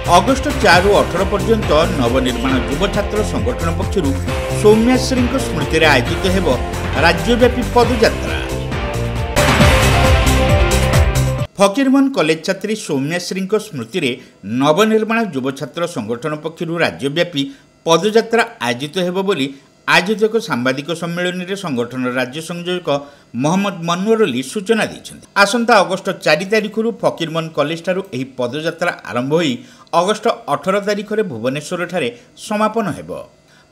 August 4 ରୁ 18 पर्यंत नवनिर्माण युव छात्र संगठन पक्षर सौम्याश्री स्मृति में आयोजित हेब राज्यव्यापी पदयात्रा। फकीरमोहन कॉलेज छात्री सौम्याश्री स्मृति में नवनिर्माण युव छात्र संगठन पक्षर राज्यव्यापी पदयात्रा आयोजित हेब बोली आयोजक सांबादिक सम्मेलन में संगठन राज्य संयोजक मोहम्मद मनवर अली सूचना देते। आसंता अगस्ट 4 तारिख फकीरमोहन कॉलेज ठारू एही पदयात्रा आरंभ होई अगस्ट 18 तारिख में भुवनेश्वर ठारे समापन हेब।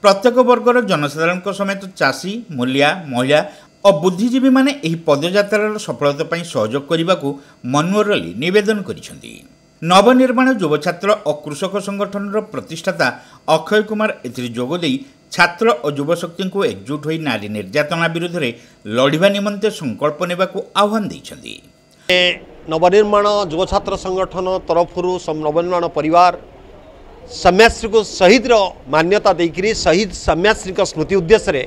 प्रत्येक वर्गर जनसाधारण समेत चाषी मूलिया महिला और बुद्धिजीवी माने एही पदयात्रार सफलता पई सहयोग करने को मनवर अली निवेदन करिसेंती। नवनिर्माण युव छात्र और कृषक संगठन प्रतिष्ठाता अक्षय कुमार एथिरे जोग देई छात्र और युवशक्ति को एकजुट होई नारी निर्यातना विरोध में लड़िबा निमंते संकल्प नेबा को आह्वान दैछंती। नवनिर्माण युव छात्र संगठन तरफरु नवनिर्माण परिवार सम्याश्री को शहीद मान्यता देकरी शहीद सम्याश्री स्मृति उद्देश्य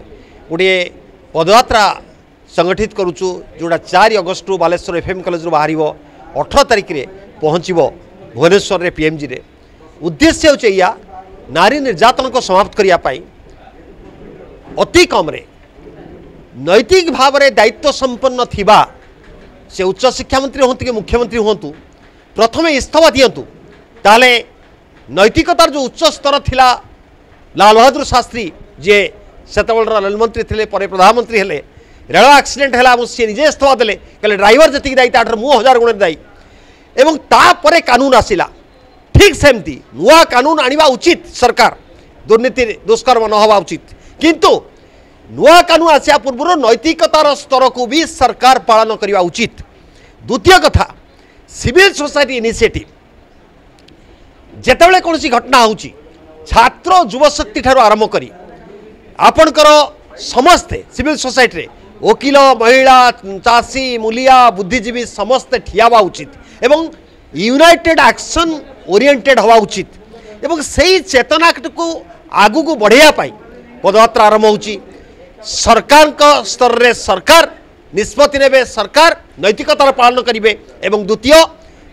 गोटे पदयात्रा संगठित करुचु जोड़ा 4 अगस्ट बालेश्वर एफएम कॉलेज बाहर 18 तारिख में पहुँचब भुवनेश्वर रे पीएमजी रे। उद्देश्य होचे या नारी निर्यातन को समाप्त करने अति कम रे नैतिक भाव में दायित्व संपन्न थिबा से उच्च शिक्षा मंत्री हूँ कि मुख्यमंत्री हूँ प्रथम इस्तफा दिंतु ताले नैतिकतार जो उच्च स्तर थिला लाल बहादुर शास्त्री जे सेतबेलर रेल मंत्री थे प्रधानमंत्री हेले रेल एक्सीडेंट है सी निजे इस्तफा देले कहले ड्राइवर जी दायी ताठ मु 1000 गुण दायी एवं तापरे कानून आसिला। ठीक सेमती नुआ कानून आनिबा उचित सरकार दुर्नीति दुष्कर्म न हवा उचित किंतु नुआ कानून आसिया पूर्व नैतिकतार स्तर को भी सरकार पालन करने उचित। द्वितीय कथा सिविल सोसाइटी इनिशिएटिव जेतेबेले कौन घटना होची छात्र युवशक्ति ठारू आरंभ करी आपणकर समस्ते सिविल सोसाइटी रे वकील महिला चाषी मूलिया बुद्धिजीवी समस्ते ठियावा उचित एवं यूनाइटेड एक्शन ओरिएंटेड हवा उचित एवं सही चेतना को आगू को बढ़ाया पाई पदयात्रा आरंभ होची। सरकार स्तर रे सरकार निष्पत्ति नेबे सरकार नैतिकतार पालन करिवे एवं द्वितीय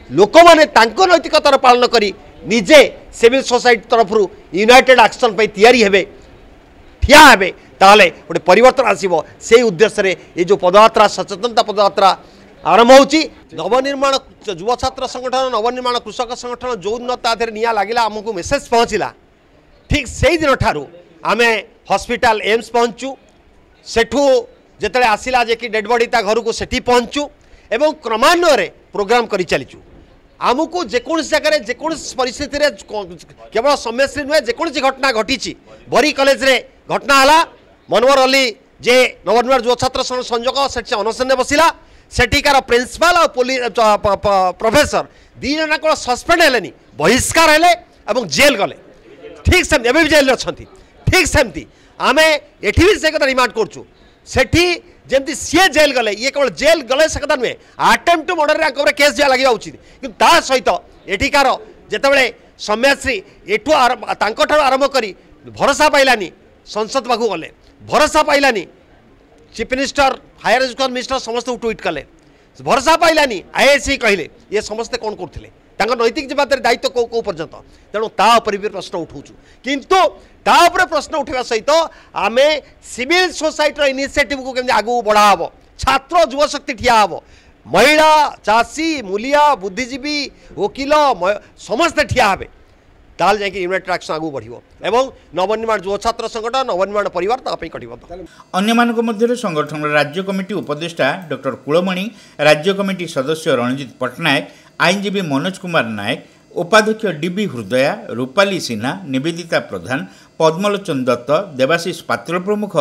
लोक माने तांको नैतिकतार पालन करी निजे सिविल सोसाइटी तरफ यूनाइटेड एक्शन पे तैयारी हेबे ठिया हेबे ताले गोटे परिवर्तन आसीबो से उद्देश्य रे ये जो पदयात्रा सचेतनता पदयात्रा आरंभ होची। नवनिर्माण युव छात्र संगठन नवनिर्माण कृषक संगठन जो दिन ताधर निया लागिला हमको मेसेज पहुँचला ठीक से दिन ठारू आमे हॉस्पिटल एम्स पहुँचू सेठू जेतले आसिला जे कि डेड बॉडी ता घर को सेठी पहुँचू एवं क्रमान्वये प्रोग्राम करी चलीचु। आमको जेकोसी जगह जेकोसी परिस्थिति रे केवल सम्याश्री नुहे जेकोसी घटना घटी बरी कॉलेज रे घटना है मनवर अली जे नवनिर्माण युव छात्र संयोजक से अनशन बसिला सेठिकार प्रिंसिपाल और पुलिस प्रोफेसर दी जन कौन सस्पेंड है बहिष्कार हेले एवं जेल गले। ठीक सेमती एवं जेल अच्छा ठीक सेमती आम एटी भी से कथा रिमांड करूँ सेठी जमती सी जेल गले ये केवल जेल गले से कथा नुहे अटेम्प्ट टू मर्डर केस दिया लगे उचित कि सहित एठिकार जितेबाला सम्याश्री एठू आरंभ कर भरोसा पाइलानी संसद पाखु गले भरोसा पाइलानी chief minister higher education minister समस्त ट्वीट कले भरोसा पाइलानी आईएएस कहले ये समस्ते कौन करते नैतिक जवाबदारी दायित्व कौ कौ पर्यंत तेणु तापर भी प्रश्न उठाऊँ किंतु तापर प्रश्न उठा सहित आम सिविल सोसाइटी इनिशिएटिव को केमती आगू बढ़ाव छात्र युवशक्ति ठिया हम महिला चाषी मूलिया बुद्धिजीवी वकील समस्ते ठिया हे ताल जाकि यूनाइटेड एक्शन आगू बढ़िबो एवं नवनिर्माण युव छात्र संगठन नवनिर्माण परिवार तापई कटिबो। अन्य मानक मध्य संगठन राज्य कमिटी उपदेष्टा डॉक्टर कुलमणि राज्य कमिटी सदस्य रणजित पट्टनायक आईनजीवी मनोज कुमार नायक उपाध्यक्ष डीबी हृदया रूपाली सिन्हा निवेदिता प्रधान पद्मलोचन दत्त देवाशीष पात्र प्रमुख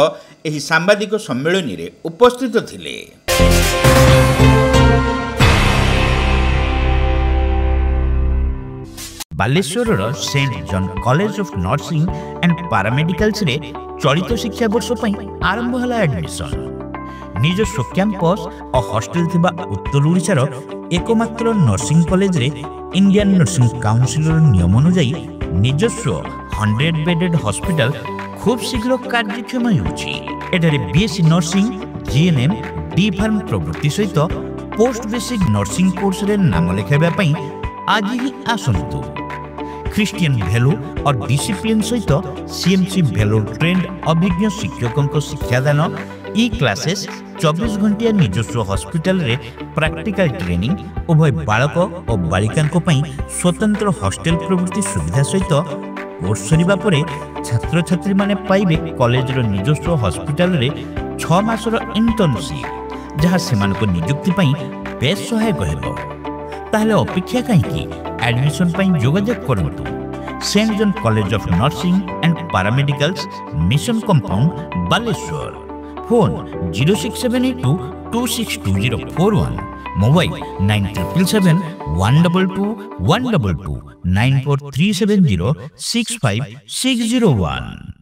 एही सांबादिक सम्मेलन में उपस्थित थिले। Baleshwar saint John college of nursing and paramedicals रे चलित शिक्षा वर्ष आरंभ है एडमिशन निजस्व कैंपस और हॉस्टल थिबा उत्तर ओडिशार एकमात्र नर्सिंग कॉलेज रे इंडियन नर्सिंग काउंसिल नियम अनुसार निजस्व 100 बेडेड हॉस्पिटल खूब शीघ्र कार्यक्षम होउछि। एठारे BSc nursing GNM D pharm प्रवृत्ति सहित पोस्ट बेसिक नर्सिंग कोर्स रे नाम लेखाइबा पई आज ही आसंतु। ख्रिस्टियन भैल्यू और डिसिप्लिन सहित सीएमसी भैल्यू ट्रेंड अभिज्ञ शिक्षकों शिक्षादान ई क्लासेस 24 घंटिया निजस्व हॉस्पिटल रे प्रैक्टिकल ट्रेनिंग उभय बालक और बालिका स्वतंत्र हॉस्टेल प्रवृत्ति सुविधा सहित कोर्स सरिबा परे छात्र छात्री माने पाइबे कॉलेज रो निजस्व हॉस्पिटल रे 6 मासर इंटर्नशिप जहाँ सेमानको नियुक्ति पई बेस सहायक हेबो। ताहले अपेक्षा कहीं एडमिशन पई जोगाजोग करंतु saint John college of nursing and paramedicals mission compound Baleshwar. Phone 0672 262041 mobile 9777 122 122 94370 65601।